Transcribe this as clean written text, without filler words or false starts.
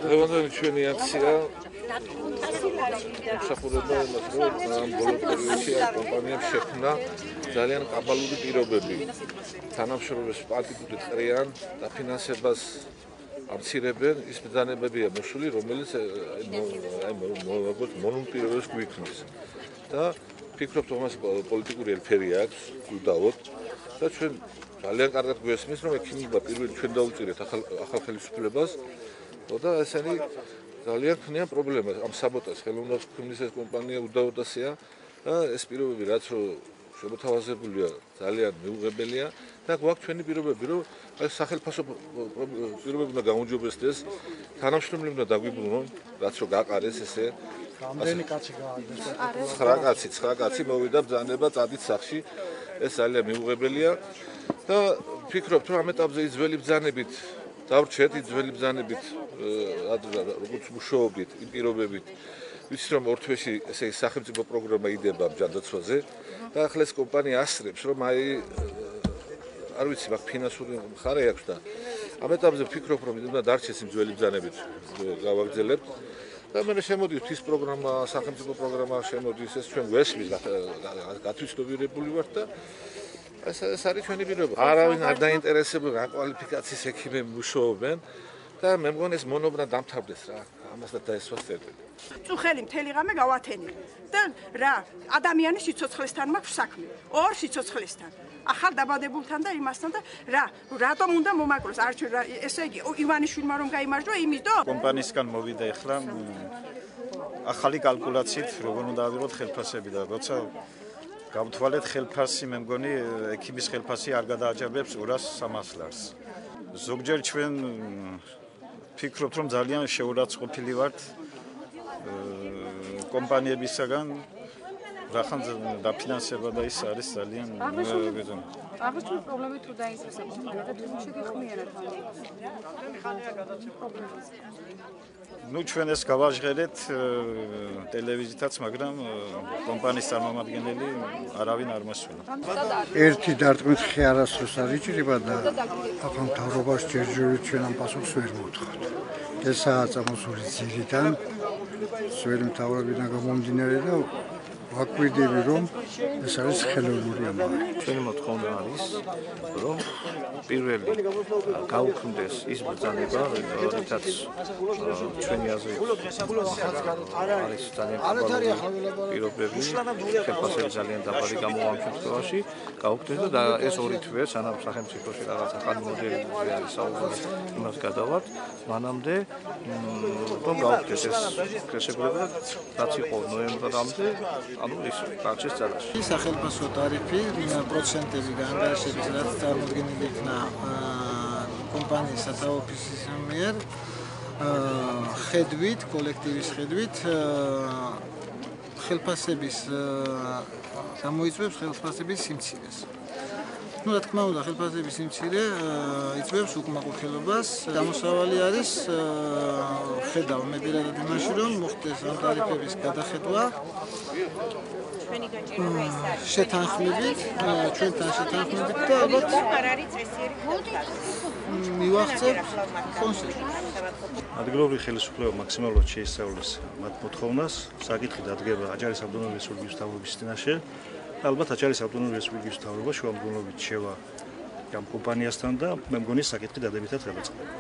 ლევანდოვი ჩვენი აქცია მსახურება იმას, რომ ამ ბოლო პერიოდში კომპანიამ შექმნა ძალიან კაბალური პირობები. თანამშრომლებს პარტიკულად ყრიან, დაფინანსებას ამცირებენ, ის ბრძანებებია მოსული, რომელიც მონულ პირობებს გვიქმნის. და ფიქრობთ, რომ მას პოლიტიკური ელფერი აქვს, უდავოდ და ჩვენ ძალიან კარგად გვესმის, რომ ექიმობა პირველი ჩვენ დაუჭირეთ ახალ ხელისუფლებას და ესენი ძალიან ქმნიან პრობლემას ამ საბოტაჟს ხელოვნებას ქმნის ეს კომპანია უდაოდასია და ეს პირობები რაც რომ შემოთავაზებულია ძალიან მიუღებელია და გვაქვს ჩვენი პირობები რომ აი სახელმწიფო პირობები უნდა გაუმჯობესდეს თანამშრომლები უნდა დაგვიბრუნონ რაც რომ გაყარეს ესე რამდენი კაცი გაადეს 9 კაცი მოვიდა ბრძანება წადით სახში ეს ძალიან მიუღებელია და ფიქრობთ რომ ამ ეტაპზე ის ძველი ბრძანებით დავრჩეთ ის ძველი ბრძანებით როგორც მუშაობით იმ პირობებით ვიცით რომ ორ თვეში ესე სახელმწიფო პროგრამა იდება ჯანდაცვაზე და ახლა ეს კომპანია ასწრებს რომ აი არ ვიცი მაგ ფინანსური მხარე აქვს და ამ ეტაპზე ვფიქრობ რომ უნდა დარჩეს იმ ძველი ბრძანებით გავაგრძელებთ და მე შემოდის ის პროგრამა სახელმწიფო პროგრამა შემოდის ეს ჩვენ გვესმის გათვითნობირებული ვართ და ეს არის ჩვენი პირობა არავინ არ დაინტერესებული რა კვალიფიკაციის ექიმები მუშაობენ და მე მგონი ეს მონობა დამთავრდეს რა ამასაც დაესვას წერტილი წუხელი მთელი ღამე გავათენილი და რა ადამიანის სიცოცხლესთან მაქვს საქმე ორ სიცოცხლესთან ახალ დაბადებულთან და იმასთან და რა რატომ უნდა მომაკროს არჩ ესე იგი ივანიშვილმა რომ გაიმარჯვა იმისდო კომპანიისგან მოვიდა ახლა ახალი კალკულაციით როგორ უნდა ავიღოთ ხელფასები და როცა გავთვალეთ ხელფასი მე მგონი ექიმის ხელფასი არ გადააჭერბებს 200-300 ლარს ზოგჯერ ჩვენ ფიქრობთ რომ ძალიან შეურაცხყოფილი ვართ კომპანიებისაგან რახან დაფინანსება და ის არის ძალიან აღნიშნული პრობლემები თუ დაინტერესებთ და თუ შეგეხმიერებთ ნუ ჩვენ ეს გავაჟღერეთ ტელევიზიითაც მაგრამ კომპანიის წარმომადგენელი არავინ არ მოსულა ერთი დარტყმით ხე არასდროს არ იჭრება და ახლა მთავრობას ჯერჯერობით ჩვენ ამ პასუხს ვერ მოვთხოვთ ესაა წამოსული ძირიდან ძველი მთავრობიდან გამომდინარე და ვაკვირდები რომ ეს არის ხელოვნური ამბავი. ჩვენი მოთხოვნა არის რომ პირველი გაუქმდეს ის ბრძანება, რითაც ჩვენი აზრით არის ძალიან კაბალური პირობები, ხელფასები ძალიან დაბალი გამოვა ამ შემთხვევაში, გაუქმდეს და ეს ორი თვე სანამ სახელმწიფოში რაღაც ახალი მოდელებზე არის საუბარი იმას გადავართ, მანამდე რომ გაუქმდეს ეს შესაძლებლობა რაც იყო ნოემბრამდე ანუ ის პროცესი წარსულში. სახელმწიფო ტარიფი პროცენტები განხილვის რაც წარმოქმნილი იქნა კომპანიის საოფისის მიერ ხედვით, კოლექტივის ხედვით ხელფასების გამოიწვევს ხელფასების სიმცირეს. Ну, რა თქმა უნდა, ხელფასების სიმცირე იწვევს უკმაყოფილებას. გამოსავალი არის ხედავ მე პირადად იმაში, რომ მოხდეს ამ ტარიფების გადახედვა. შეთანხმებით, ჩვენთან შეთანხმებით და ალბათ არ არის წესიერი მივახცევთ კონსულტაციას. ადგილობრივი ხელისუფლება მაქსიმალურად შეისწავლის მათ მოთხოვნას, საკითხი დადგება აჭარის ავტონომიური რესპუბლიკის მთავრობის წინაშე. ალბათ აჭარის ავტონომიური რესპუბლიკის მთავრობა შუამდგომლობით შევა ამ კომპანიასთან და მე მგონი საკითხი დადებითად გადაწყდება.